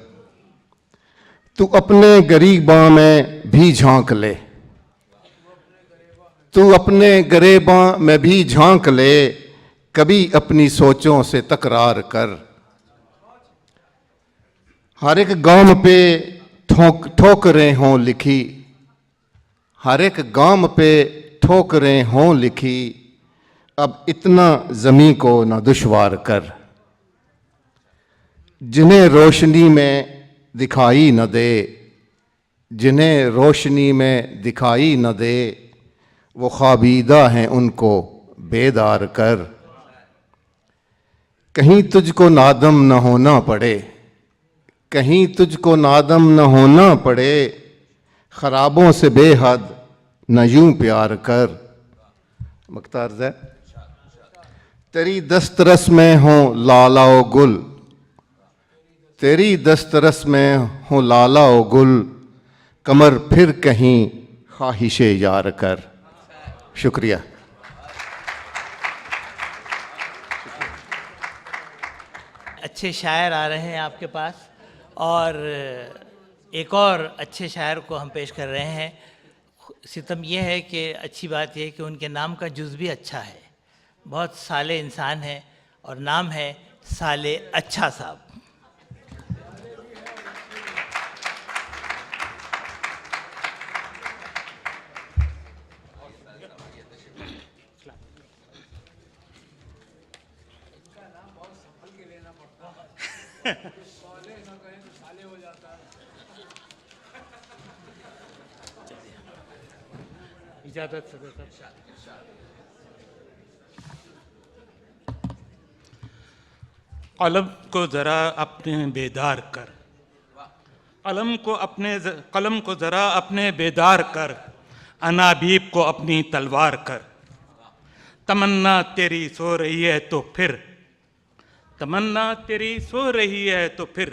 तू अपने गरीबां में भी झांक ले, तू अपने गरीबां में भी झांक ले, कभी अपनी सोचों से तकरार कर। हर एक गांव पे ठोकरें हों लिखी, हर एक गांव पे ठोकरें हों लिखी, अब इतना ज़मीं को न दुश्वार कर। जिन्हें रोशनी में दिखाई न दे, जिन्हें रोशनी में दिखाई न दे, वो ख्वाबीदा हैं उनको बेदार कर। कहीं तुझको नादम न होना पड़े, कहीं तुझको नादम न होना पड़े, ख़राबों से बेहद न यूं प्यार कर। मुख्तार ज़ै तेरी दस्तरस में हो लाला ओ गुल, तेरी दस्तरस में हो लाला ओ गुल, कमर फिर कहीं ख्वाहिशे यार कर। शुक्रिया। अच्छे शायर आ रहे हैं आपके पास, और एक और अच्छे शायर को हम पेश कर रहे हैं। सितम यह है कि अच्छी बात यह है कि उनके नाम का जुज़ भी अच्छा है। बहुत साले इंसान हैं और नाम है साले अच्छा साहब। इजाज़त सदर साहब। कलम को ज़रा अपने बेदार कर, कलम को ज़रा अपने बेदार कर, अनाबीब को अपनी तलवार कर। तमन्ना तेरी सो रही है तो फिर, तमन्ना तेरी सो रही है तो फिर,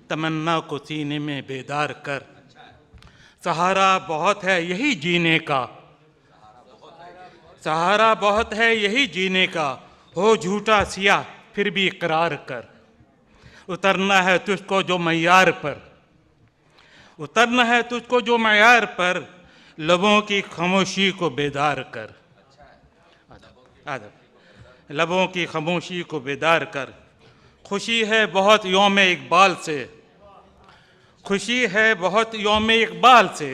तमन्ना को सीने में बेदार कर। सहारा बहुत है यही जीने का, सहारा बहुत है यही जीने का, हो झूठा सिया फिर भी इकरार कर। उतरना है तुझको जो मैयार पर, उतरना है तुझको जो मैयार पर, लबों की खामोशी को बेदार कर। आदब लबों की खामोशी को बेदार कर। खुशी है बहुत यौम इकबाल से, खुशी है बहुत यौम इकबाल से,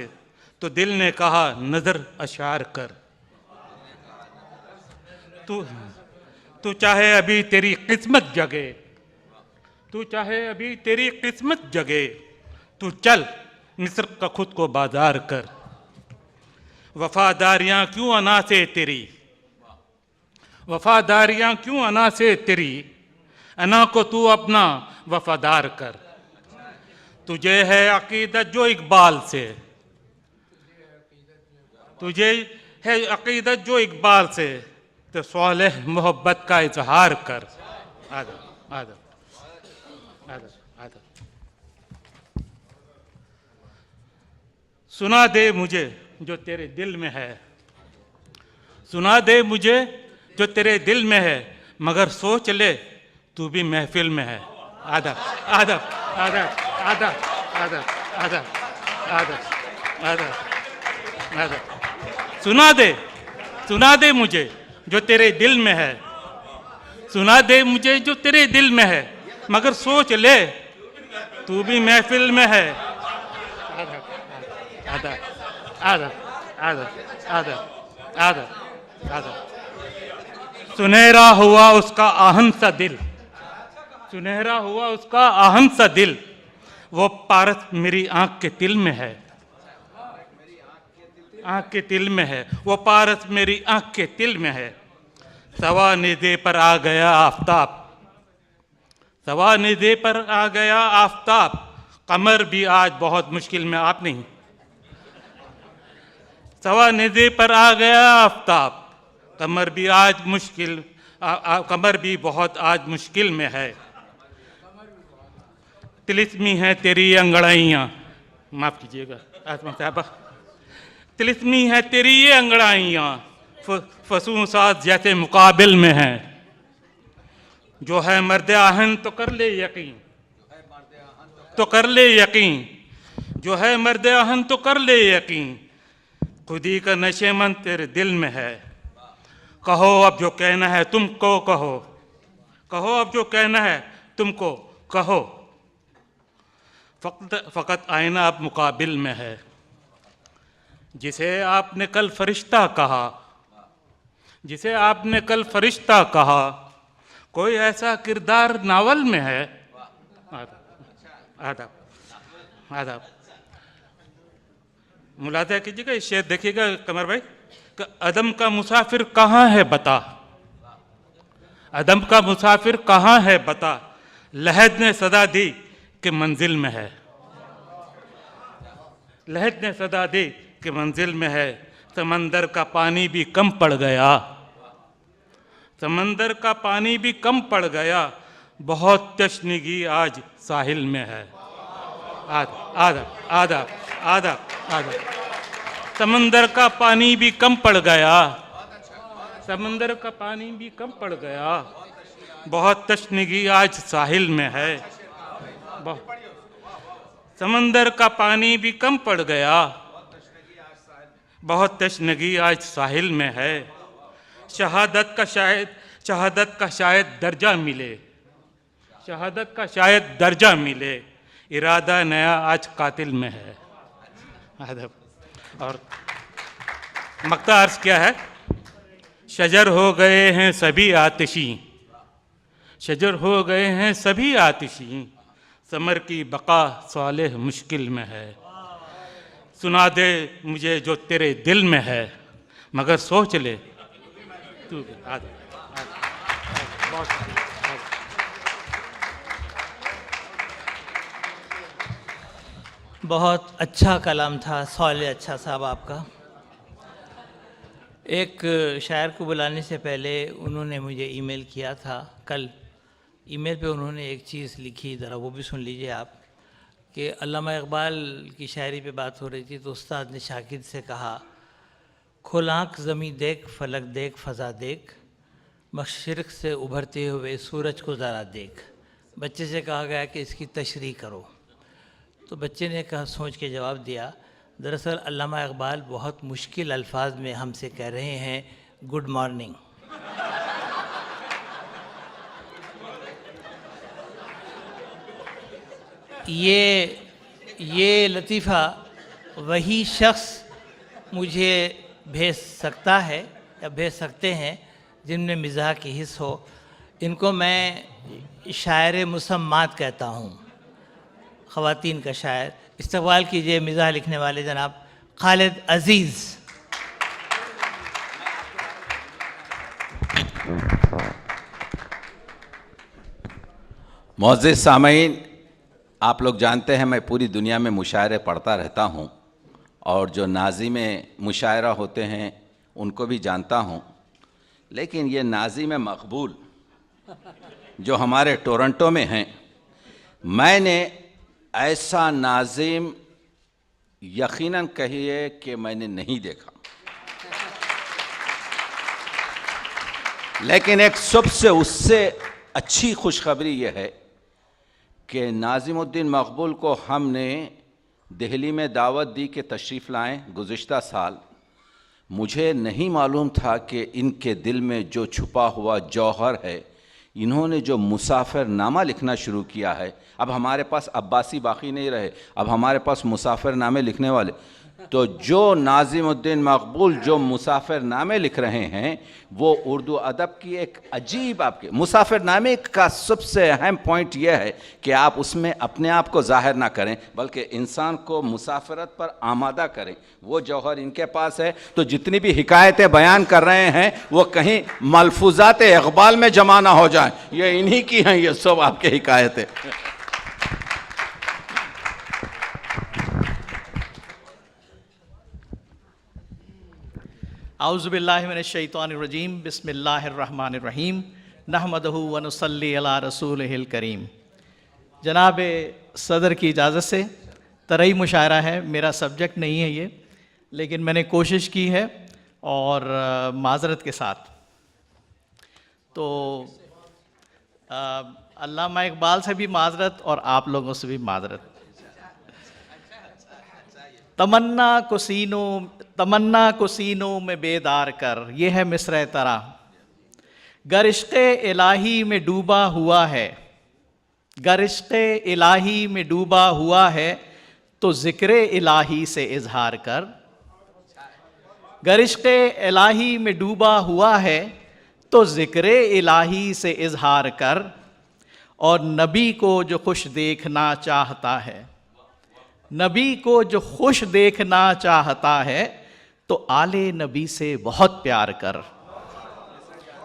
तो दिल ने कहा नज़र अशार कर। तू चाहे अभी तेरी किस्मत जगे, तू चाहे अभी तेरी किस्मत जगे, तू चल मिस्र का खुद को बाजार कर। वफादारियां क्यों अना से तेरी, वफादारियां क्यों अना से तेरी, अना को तू अपना वफादार कर। तुझे है अकीदत जो इकबाल से, तुझे है अकीदत जो इकबाल से, तो स्वालेह मोहब्बत का इजहार कर। आदब आदब आदब आदब। सुना दे मुझे जो तेरे दिल में है, सुना दे मुझे जो तेरे दिल में है, मगर सोच ले तू भी महफिल में है। आदब आदब आदब आदब आदब आदब आदब आदब आदब। सुना दे मुझे जो तेरे दिल में है, सुना दे मुझे जो तेरे दिल में है, मगर सोच ले तू भी महफिल में है। आदब आदब आदब आदब आदब आदब आदब। सुनहरा हुआ उसका आहन सा दिल, सुनहरा हुआ उसका आहन सा दिल, वो पारस मेरी आंख के तिल में है, आंख के तिल में है, वो पारस मेरी आंख के तिल में है। सवा निदे पर आ गया आफताब, सवा निदे पर आ गया आफताब, कमर भी आज बहुत मुश्किल में, आप नहीं, सवा निदे पर आ गया आफताब, कमर भी आज मुश्किल, कमर भी बहुत आज मुश्किल में है। तिलिस्मी है तेरी अंगड़ाइयाँ, माफ कीजिएगा आसमा साहबा, तिलिस्मी है तेरी ये अंगड़ाइयाँ, फसूं साथ जैसे मुकाबिल में है। जो है मर्द आहन तो कर ले यकीन, तो कर ले यकीन, जो है मर्द आहन तो कर ले यकीन, खुदी का नशेमंद तेरे दिल में है। कहो अब जो कहना है तुमको कहो, कहो अब जो कहना है तुमको कहो, फ़कत आईना अब मुकाबिल में है। जिसे आपने कल फरिश्ता कहा, जिसे आपने कल फरिश्ता कहा, कोई ऐसा किरदार नावल में है। आदाब आदाब, मुलाज़ा कीजिएगा इस शेर देखिएगा कमर भाई, अदम का मुसाफिर कहाँ है बता, अदम का मुसाफिर कहाँ है बता, लहद ने सदा दी कि मंजिल में है, लहद ने सदा दी कि मंजिल में है। समंदर का पानी भी कम पड़ गया, समंदर का पानी भी कम पड़ गया, बहुत तशनगी आज साहिल में है। आदब आदब आदब आदब आदब, समंदर का पानी भी कम पड़ गया, समंदर का पानी भी कम पड़ गया, बहुत तशनगी आज साहिल में है। समंदर का पानी भी कम पड़ गया, बहुत तशनगी आज साहिल में है। शहादत का शायद दर्जा मिले, शहादत का शायद दर्जा मिले, इरादा नया आज कातिल में है। अदब। और मक्ता अर्ज क्या है, शजर हो गए हैं सभी आतिशी, शजर हो गए हैं सभी आतिशी, समर की बका सालेह मुश्किल में है। सुना दे मुझे जो तेरे दिल में है, मगर सोच ले तू। बहुत अच्छा कलाम था सवाल अच्छा साहब आपका। एक शायर को बुलाने से पहले उन्होंने मुझे ईमेल किया था कल। ईमेल पे उन्होंने एक चीज़ लिखी, ज़रा वो भी सुन लीजिए आप, कि अल्लामा इकबाल की शायरी पे बात हो रही थी तो उस्ताद ने शाकिद से कहा, खुल आँख ज़मी देख, फलक देख, फ़ज़ा देख, मशरिक़ से उभरते हुए सूरज को ज़रा देख। बच्चे से कहा गया कि इसकी तशरीह करो, तो बच्चे ने कहा, सोच के जवाब दिया, दरअसल अल्लामा इकबाल बहुत मुश्किल अल्फाज में हमसे कह रहे हैं गुड मॉर्निंग। ये लतीफ़ा वही शख्स मुझे भेज सकता है या भेज सकते हैं जिनमें मिज़ाह की हिस्स हो। इनको मैं शायर मुसम्मात कहता हूँ, ख़वातीन का शायर। इस्तक़बाल कीजिए मिज़ाह लिखने वाले जनाब खालिद अज़ीज़। मुअज़्ज़िज़ सामईन, आप लोग जानते हैं मैं पूरी दुनिया में मुशायरे पढ़ता रहता हूँ और जो नाज़िम मुशायरा होते हैं उनको भी जानता हूँ, लेकिन ये नाज़िम मकबूल जो हमारे टोरंटो में हैं, मैंने ऐसा नाज़िम यकीनन कहिए कि मैंने नहीं देखा। लेकिन एक सबसे उससे अच्छी खुशखबरी ये है कि नाज़िमुद्दीन मकबूल को हमने दिल्ली में दावत दी कि तशरीफ़ लाएं गुज़िश्ता साल। मुझे नहीं मालूम था कि इनके दिल में जो छुपा हुआ जौहर है, इन्होंने जो मुसाफिरनामा लिखना शुरू किया है। अब हमारे पास अब्बासी बाकी नहीं रहे, अब हमारे पास मुसाफिरनामे लिखने वाले। तो जो नाजिमुद्दीन मकबूल जो मुसाफिरनामे लिख रहे हैं वो उर्दू अदब की एक अजीब आपके मुसाफिरनामे का सबसे अहम पॉइंट यह है कि आप उसमें अपने आप को जाहिर ना करें बल्कि इंसान को मुसाफिरत पर आमादा करें। वो जौहर इनके पास है। तो जितनी भी हिकायतें बयान कर रहे हैं वो कहीं मलफूजात इक़बाल में जमा ना हो जाए, ये इन्हीं की हैं, ये सब आपके हिकायतें। औज़ुबिल्लाहिमिनश्शैतानिर्रजीम बिस्मिल्लाहिर्रहमानिर्रहीम नहमदहु व नुसल्ली अला रसूलिहिल करीम। जनाब सदर की इजाज़त से तरई मुशायरा है, मेरा सब्जेक्ट नहीं है ये, लेकिन मैंने कोशिश की है और माज़रत के साथ। तो अल्लामा इकबाल से भी माज़रत और आप लोगों से भी माज़रत। तमन्ना को सीनों में बेदार कर, ये है मिसरे तरा। गर इश्क़े इलाही में डूबा हुआ है, गर इश्क़े इलाही में डूबा हुआ है तो ज़िक्र इलाही से इजहार कर। गर इश्क़े इलाही में डूबा हुआ है तो ज़िक्र इलाही से इजहार कर। और नबी को जो खुश देखना चाहता है, नबी को जो खुश देखना चाहता है तो आले नबी से बहुत प्यार कर।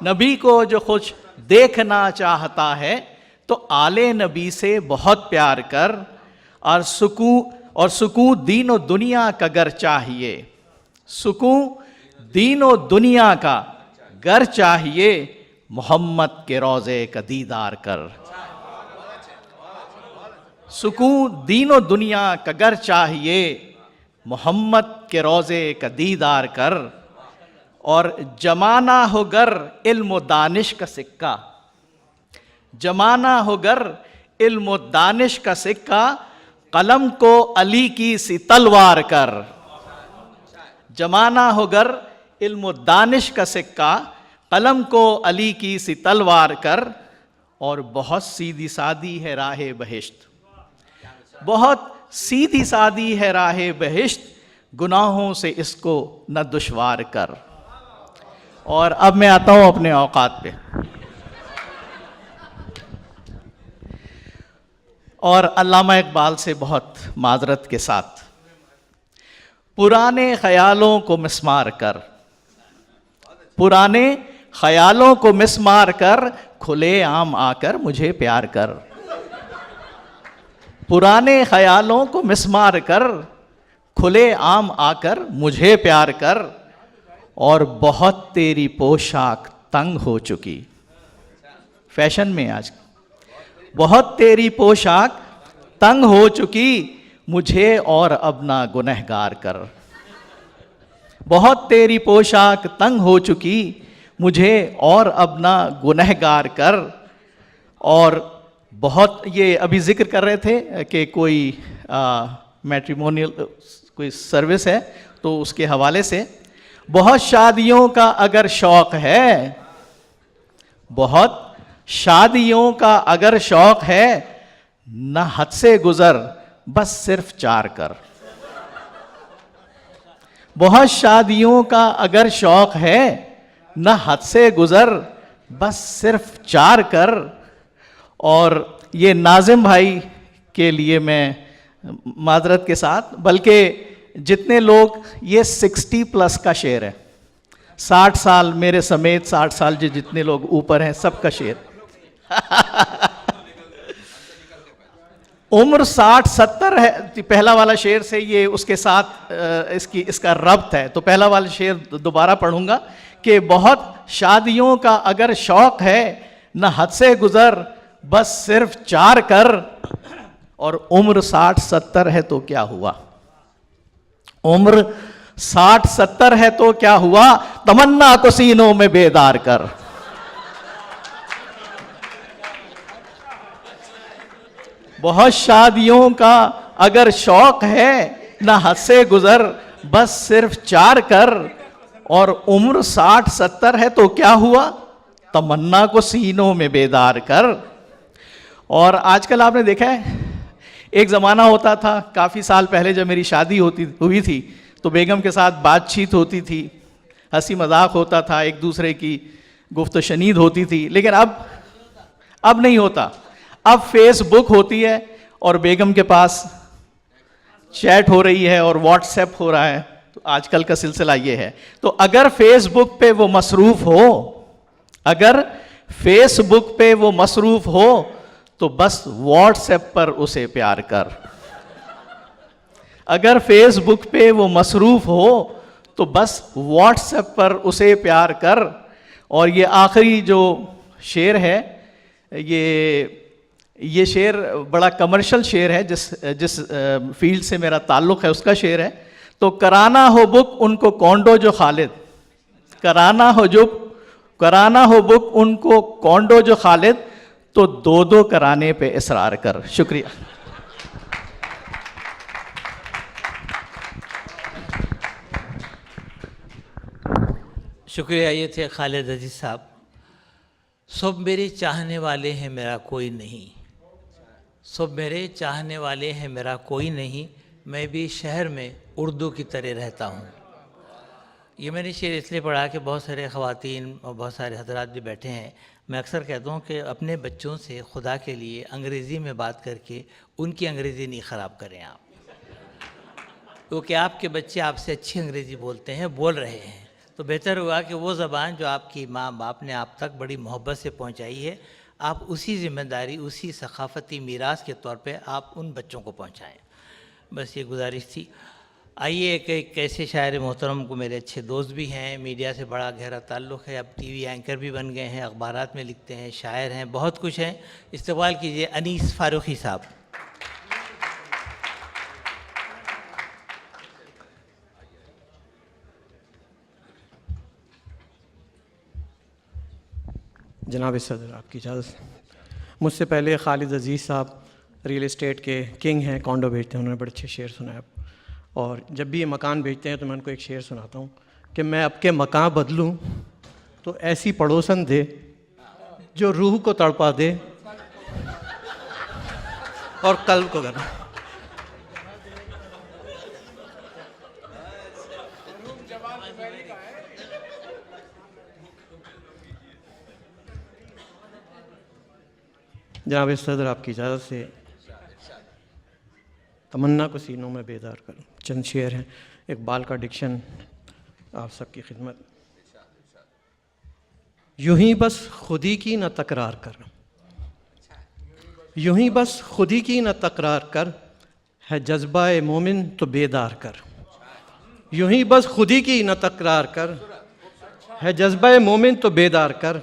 नबी को जो खुश देखना चाहता है तो आले नबी से बहुत प्यार कर। और सुकून दीनो दुनिया का गर चाहिए, सुकून दीनो दुनिया का गर चाहिए, मोहम्मद के रोज़े का दीदार कर। सुकून दीनो दुनिया का गर चाहिए, मोहम्मद के रोज़े का दीदार कर। और जमाना हो गर इल्म दानिश का सिक्का, जमाना हो गर इल्म दानिश का सिक्का, कलम को अली की सी तलवार कर। जमाना हो गर इल्म दानिश का सिक्का, कलम को अली की सी तलवार कर। और बहुत सीधी सादी है राह बहिश्त, बहुत सीधी सादी है राह बहिश्त, गुनाहों से इसको न दुश्वार कर। और अब मैं आता हूं अपने औकात पे। और अल्लामा इकबाल से बहुत माजरत के साथ, पुराने ख्यालों को मिसमार कर, पुराने ख्यालों को मिसमार कर, खुले आम आकर मुझे प्यार कर। पुराने ख्यालों को मिसमार कर, खुले आम आकर मुझे प्यार कर। और बहुत तेरी पोशाक तंग हो चुकी, फैशन में आज, बहुत तेरी पोशाक तंग हो चुकी, मुझे और अब ना गुनहगार कर। बहुत तेरी पोशाक तंग हो चुकी, मुझे और अब ना गुनहगार कर। और बहुत, ये अभी जिक्र कर रहे थे कि कोई मैट्रिमोनियल कोई सर्विस है, तो उसके हवाले से, बहुत शादियों का अगर शौक़ है, बहुत शादियों का अगर शौक़ है, न हद से गुज़र बस सिर्फ चार कर। बहुत शादियों का अगर शौक़ है, न हद से गुज़र बस सिर्फ चार कर। और ये नाज़िम भाई के लिए मैं माजरत के साथ, बल्कि जितने लोग, ये 60 प्लस का शेर है, 60 साल मेरे समेत 60 साल जितने लोग ऊपर हैं सबका शेर। उम्र 60-70 है पहला वाला शेर से, ये उसके साथ इसका रब्त है। तो पहला वाला शेर दोबारा पढ़ूंगा कि बहुत शादियों का अगर शौक़ है, न हद से गुज़र बस सिर्फ चार कर। और उम्र 60-70 है तो क्या हुआ, उम्र 60-70 है तो क्या हुआ, तमन्ना को सीनों में बेदार कर। बहुत शादियों का अगर शौक़ है, न हद से गुज़र बस सिर्फ चार कर। और उम्र 60-70 है तो क्या हुआ, तमन्ना को सीनों में बेदार कर। और आजकल आपने देखा है एक ज़माना होता था, काफ़ी साल पहले जब मेरी शादी हुई थी, तो बेगम के साथ बातचीत होती थी, हंसी मजाक होता था, एक दूसरे की गुफ्त शनीद होती थी। लेकिन अब नहीं होता। अब फेसबुक होती है और बेगम के पास चैट हो रही है और व्हाट्सएप हो रहा है। तो आजकल का सिलसिला ये है। तो अगर फेसबुक पे वो मसरूफ हो, अगर फेसबुक पे वो मसरूफ हो, तो बस व्हाट्सएप पर उसे प्यार कर। अगर फेसबुक पे वो मसरूफ हो तो बस व्हाट्सएप पर उसे प्यार कर। और ये आखिरी जो शेर है, ये शेर बड़ा कमर्शियल शेर है, जिस फील्ड से मेरा ताल्लुक़ है उसका शेर है। तो कराना हो बुक उनको कॉन्डो जो खालिद, कराना हो बुक उनको कॉन्डो जो खालिद, तो दो कराने पे इसरार कर। शुक्रिया। शुक्रिया। ये थे खालिद अजीज़ साहब। सब मेरे चाहने वाले हैं मेरा कोई नहीं, सब मेरे चाहने वाले हैं मेरा कोई नहीं, मैं भी शहर में उर्दू की तरह रहता हूँ। ये मैंने शेर इसलिए पढ़ा कि बहुत सारे ख़वातीन और बहुत सारे हजरात भी बैठे हैं। मैं अक्सर कहता हूँ कि अपने बच्चों से खुदा के लिए अंग्रेज़ी में बात करके उनकी अंग्रेज़ी नहीं ख़राब करें आप, क्योंकि आपके बच्चे आपसे अच्छी अंग्रेज़ी बोलते हैं, बोल रहे हैं। तो बेहतर हुआ कि वो ज़बान जो आपकी माँ बाप ने आप तक बड़ी मोहब्बत से पहुँचाई है, आप उसी ज़िम्मेदारी, उसी सकाफ़ती मीरास के तौर पे आप उन बच्चों को पहुँचाएँ। बस ये गुजारिश थी। आइए एक ऐसे शायर मोहतरम को, मेरे अच्छे दोस्त भी हैं, मीडिया से बड़ा गहरा ताल्लुक़ है, अब टीवी एंकर भी बन गए हैं, अखबारात में लिखते हैं, शायर हैं, बहुत कुछ हैं। इस्तक़बाल कीजिए अनीस फ़ारूक़ी साहब। जनाब सदर, आपकी इजाज़त। मुझसे पहले खालिद अजीज़ साहब रियल एस्टेट के किंग हैं, कॉन्डो बेचते हैं, उन्होंने बड़े अच्छे शेर सुनाए। और जब भी ये मकान बेचते हैं तो मैं उनको एक शेर सुनाता हूँ कि मैं अब के मकान बदलूँ तो ऐसी पड़ोसन दे जो रूह को तड़पा दे और कल्ब को करना। जनाब सदर, आपकी इजाज़त से तमन्ना को सीनों में बेदार करूँ। चंद शेर हैं, इकबाल का डिक्शन आप सबकी खिदमत। यूं ही बस खुदी की न तकरार कर, यूं ही बस खुदी की न तकरार कर, है जज्बा मोमिन तो बेदार कर। यूं ही बस खुदी की न तकरार कर, है जज्बा मोमिन तो बेदार कर।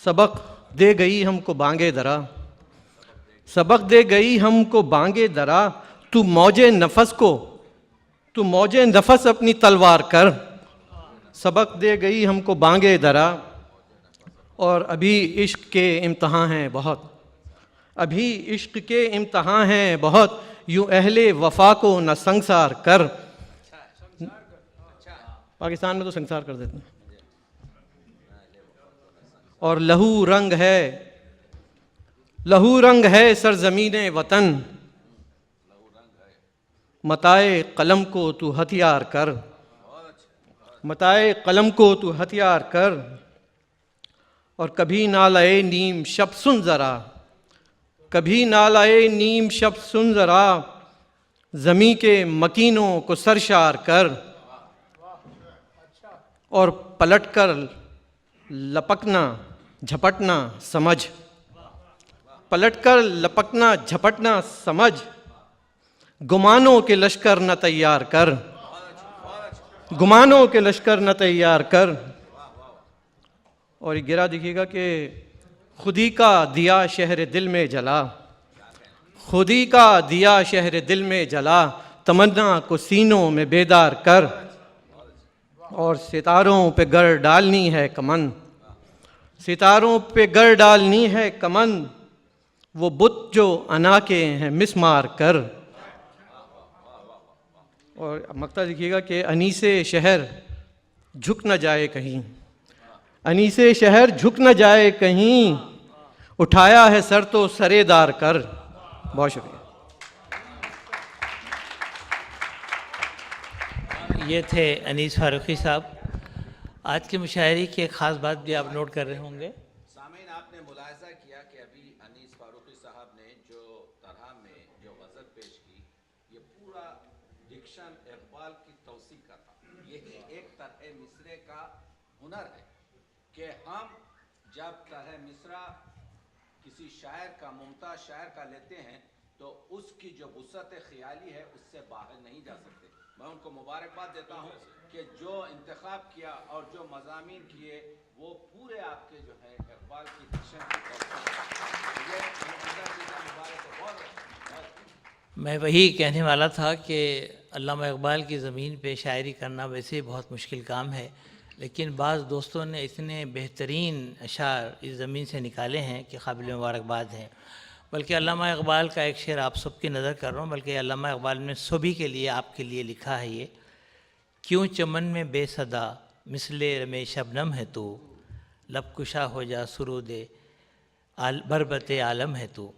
सबक दे गई हमको बांगे दरा, सबक दे गई हमको बांगे दरा, तू मौजे नफस अपनी तलवार कर। सबक दे गई हमको बांगे दरा, और अभी इश्क के इम्तहान हैं बहुत, अभी इश्क के इम्तहान हैं बहुत, यूँ अहले वफा को न संसार कर। पाकिस्तान में तो संसार कर देते हैं। और लहू रंग है सरजमीने वतन, मताए कलम को तू हथियार कर, मताए कलम को तू हथियार कर। और कभी ना लाए नीम शब सुन ज़रा, कभी ना लाए नीम शब सुन ज़रा, ज़मी के मकीनों को सरशार कर। और पलट कर लपकना झपटना समझ, पलट कर लपकना झपटना समझ, गुमानों के लश्कर न तैयार कर, गुमानों के लश्कर न तैयार कर। और ये गिरा देखिएगा कि खुदी का दिया शहर दिल में जला, खुदी का दिया शहर दिल में जला, तमन्ना को सीनों में बेदार कर। और सितारों पे गर डालनी है कमन, सितारों पे गर डालनी है कमन, वो बुत जो अना के हैं मिसमार कर। और मक्ता देखिएगा कि अनीसे शहर झुक न जाए कहीं, अनीसे शहर झुक न जाए कहीं, उठाया है सर तो सरेदार कर। बहुत शुक्रिया। ये थे अनीस फारूकी साहब। आज की मुशायरे की एक ख़ास बात भी आप नोट कर रहे होंगे। सामीन, आपने मुलाहिजा किया कि अभी अनीस फारूकी साहब ने जो तरह में जो गज़ल पेश की, ये पूरा डिक्शन इकबाल की तौसीक का था। यही एक तरह मिसरे का हुनर है कि हम जब तरह मिसरा किसी शायर का, मुमताज़ शायर का लेते हैं तो उसकी जो वुसअत ख़याली है उससे बाहर नहीं जा सकते। मैं उनको मुबारकबाद देता हूँ कि जो इंतखाब किया और जो मज़ामीन किए वो पूरे आपके जो है इकबाल की डिक्शन की मैं वही कहने वाला था कि अल्लामा इकबाल की ज़मीन पे शायरी करना वैसे ही बहुत मुश्किल काम है, लेकिन बाज़ दोस्तों ने इतने बेहतरीन अशार इस ज़मीन से निकाले हैं कि काबिल मुबारकबाद हैं। बल्कि अल्लामा इकबाल का एक शेर आप सबकी नज़र कर रहा हूँ, बल्कि अल्लामा इकबाल ने सभी के लिए, आपके लिए लिखा है ये। क्यों चमन में बेसदा मिसले रमे शबनम है तू, लब कुशा हो जा सुरूदे बरबते आलम है तू।